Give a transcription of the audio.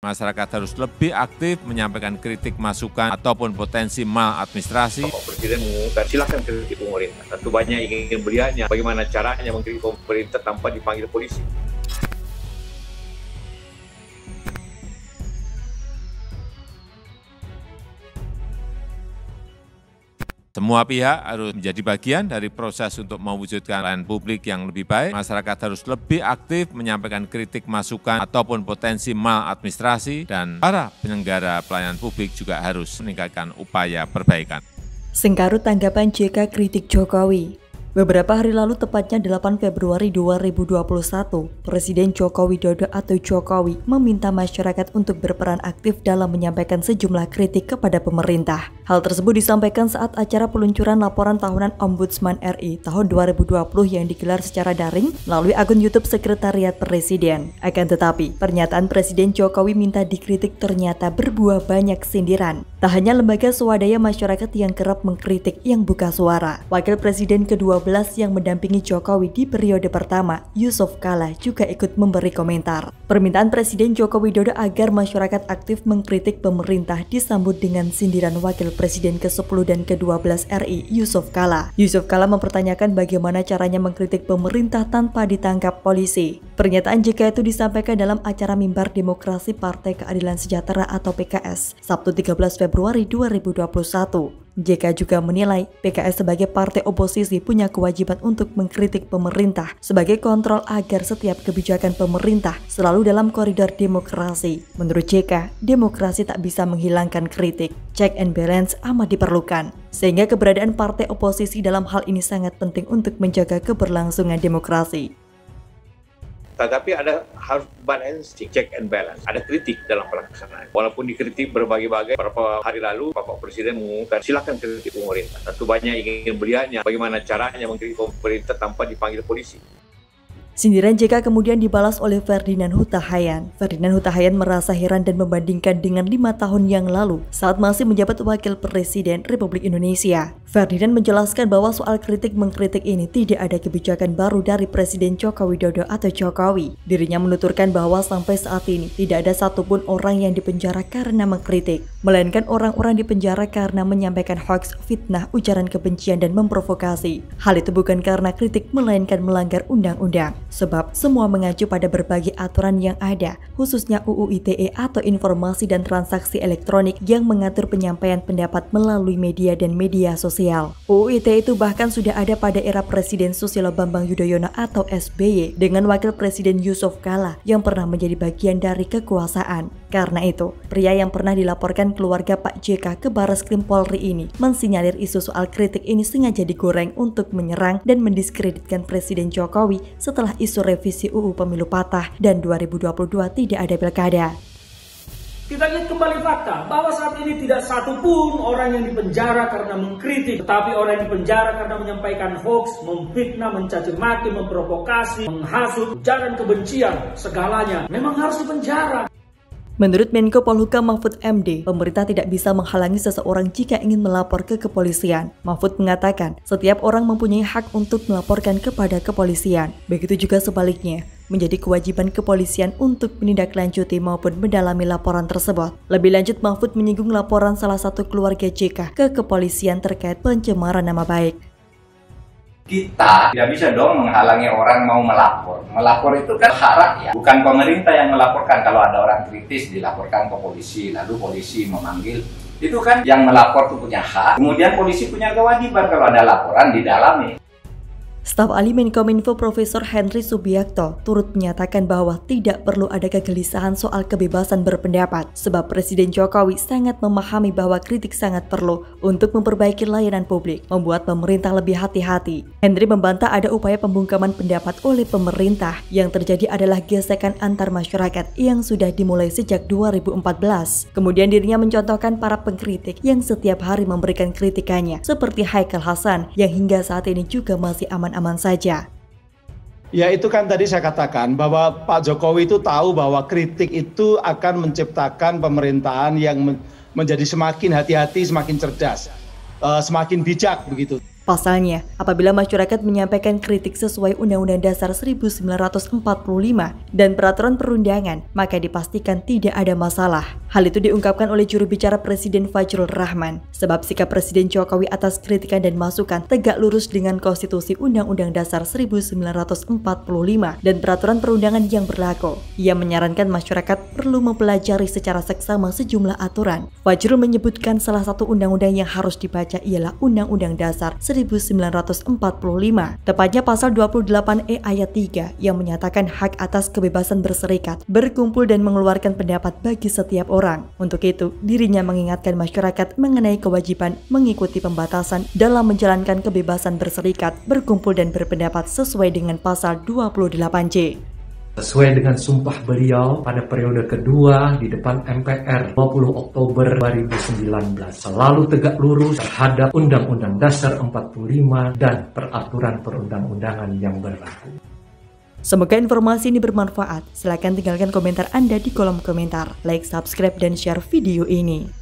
Masyarakat harus lebih aktif menyampaikan kritik, masukan, ataupun potensi maladministrasi. Bapak Presiden mengumumkan, silakan kritik pemerintah. Tentu banyak ingin belianya, bagaimana caranya mengkritik pemerintah tanpa dipanggil polisi. Semua pihak harus menjadi bagian dari proses untuk mewujudkan pelayanan publik yang lebih baik. Masyarakat harus lebih aktif menyampaikan kritik, masukan, ataupun potensi maladministrasi, dan para penyelenggara pelayanan publik juga harus meningkatkan upaya perbaikan. Sengkarut tanggapan JK kritik Jokowi. Beberapa hari lalu, tepatnya 8 Februari 2021, Presiden Joko Widodo atau Jokowi meminta masyarakat untuk berperan aktif dalam menyampaikan sejumlah kritik kepada pemerintah. Hal tersebut disampaikan saat acara peluncuran laporan tahunan Ombudsman RI tahun 2020 yang digelar secara daring melalui akun YouTube Sekretariat Presiden. Akan tetapi, pernyataan Presiden Jokowi minta dikritik ternyata berbuah banyak sindiran. Tak hanya lembaga swadaya masyarakat yang kerap mengkritik yang buka suara, Wakil Presiden ke-12 yang mendampingi Jokowi di periode pertama, Yusuf Kala, juga ikut memberi komentar. Permintaan Presiden Joko Widodo agar masyarakat aktif mengkritik pemerintah disambut dengan sindiran Wakil Presiden ke-10 dan ke-12 RI, Yusuf Kala. Yusuf Kala mempertanyakan bagaimana caranya mengkritik pemerintah tanpa ditangkap polisi. Pernyataan JK itu disampaikan dalam acara Mimbar Demokrasi Partai Keadilan Sejahtera atau PKS, Sabtu 13 Februari 2021. JK juga menilai PKS sebagai partai oposisi punya kewajiban untuk mengkritik pemerintah sebagai kontrol agar setiap kebijakan pemerintah selalu dalam koridor demokrasi. Menurut JK, demokrasi tak bisa menghilangkan kritik. Check and balance amat diperlukan, sehingga keberadaan partai oposisi dalam hal ini sangat penting untuk menjaga keberlangsungan demokrasi. Tetapi harus balancing, check and balance. Ada kritik dalam pelaksanaan. Walaupun dikritik berbagai-bagai, beberapa hari lalu Bapak Presiden mengumumkan, silakan kritik pemerintah. Tentu banyak ingin belianya, bagaimana caranya mengkritik pemerintah tanpa dipanggil polisi. Sindiran JK kemudian dibalas oleh Ferdinand Huta Hayan. Ferdinand Huta Hayan merasa heran dan membandingkan dengan 5 tahun yang lalu saat masih menjabat Wakil Presiden Republik Indonesia. Ferdinand menjelaskan bahwa soal kritik mengkritik ini tidak ada kebijakan baru dari Presiden Joko Widodo atau Jokowi. Dirinya menuturkan bahwa sampai saat ini tidak ada satupun orang yang dipenjara karena mengkritik, melainkan orang-orang dipenjara karena menyampaikan hoaks, fitnah, ujaran kebencian, dan memprovokasi. Hal itu bukan karena kritik, melainkan melanggar undang-undang. Sebab semua mengacu pada berbagai aturan yang ada, khususnya UU ITE atau Informasi dan Transaksi Elektronik yang mengatur penyampaian pendapat melalui media dan media sosial. UU ITE itu bahkan sudah ada pada era Presiden Susilo Bambang Yudhoyono atau SBY dengan Wakil Presiden Yusuf Kala yang pernah menjadi bagian dari kekuasaan. Karena itu, pria yang pernah dilaporkan keluarga Pak JK ke Barreskrim Polri ini mensinyalir isu soal kritik ini sengaja digoreng untuk menyerang dan mendiskreditkan Presiden Jokowi setelah isu revisi UU Pemilu patah dan 2022 tidak ada pilkada. Kita lihat kembali fakta bahwa saat ini tidak satupun orang yang dipenjara karena mengkritik, tetapi orang yang dipenjara karena menyampaikan hoax, memfitnah, mencaci maki, memprovokasi, menghasut, ujaran kebencian, segalanya memang harus dipenjara. Menurut Menko Polhukam Mahfud MD, pemerintah tidak bisa menghalangi seseorang jika ingin melapor ke kepolisian. Mahfud mengatakan, setiap orang mempunyai hak untuk melaporkan kepada kepolisian. Begitu juga sebaliknya, menjadi kewajiban kepolisian untuk menindaklanjuti maupun mendalami laporan tersebut. Lebih lanjut, Mahfud menyinggung laporan salah satu keluarga JK ke kepolisian terkait pencemaran nama baik. Kita tidak bisa dong menghalangi orang mau melapor. Melapor itu kan hak rakyat, bukan pemerintah yang melaporkan. Kalau ada orang kritis dilaporkan ke polisi, lalu polisi memanggil. Itu kan yang melapor itu punya hak. Kemudian polisi punya kewajiban kalau ada laporan didalami. Staf ahli Menkominfo Profesor Henry Subiakto turut menyatakan bahwa tidak perlu ada kegelisahan soal kebebasan berpendapat, sebab Presiden Jokowi sangat memahami bahwa kritik sangat perlu untuk memperbaiki layanan publik, membuat pemerintah lebih hati-hati. Henry membantah ada upaya pembungkaman pendapat oleh pemerintah. Yang terjadi adalah gesekan antar masyarakat yang sudah dimulai sejak 2014. Kemudian dirinya mencontohkan para pengkritik yang setiap hari memberikan kritikannya, seperti Haikal Hasan yang hingga saat ini juga masih aman-aman saja. Ya, itu kan tadi saya katakan bahwa Pak Jokowi itu tahu bahwa kritik itu akan menciptakan pemerintahan yang menjadi semakin hati-hati, semakin cerdas, semakin bijak begitu. Pasalnya, apabila masyarakat menyampaikan kritik sesuai Undang-Undang Dasar 1945 dan peraturan perundangan, maka dipastikan tidak ada masalah. Hal itu diungkapkan oleh juru bicara Presiden Fajrul Rahman, sebab sikap Presiden Jokowi atas kritikan dan masukan tegak lurus dengan konstitusi Undang-Undang Dasar 1945 dan peraturan perundangan yang berlaku. Ia menyarankan masyarakat perlu mempelajari secara seksama sejumlah aturan. Fajrul menyebutkan salah satu undang-undang yang harus dibaca ialah Undang-Undang Dasar 1945, tepatnya pasal 28E ayat 3 yang menyatakan hak atas kebebasan berserikat, berkumpul dan mengeluarkan pendapat bagi setiap orang. Untuk itu, dirinya mengingatkan masyarakat mengenai kewajiban mengikuti pembatasan dalam menjalankan kebebasan berserikat, berkumpul dan berpendapat sesuai dengan pasal 28C. Sesuai dengan sumpah beliau pada periode kedua di depan MPR 20 Oktober 2019, selalu tegak lurus terhadap Undang-Undang Dasar 45 dan peraturan perundang-undangan yang berlaku. Semoga informasi ini bermanfaat. Silakan tinggalkan komentar Anda di kolom komentar. Like, subscribe, dan share video ini.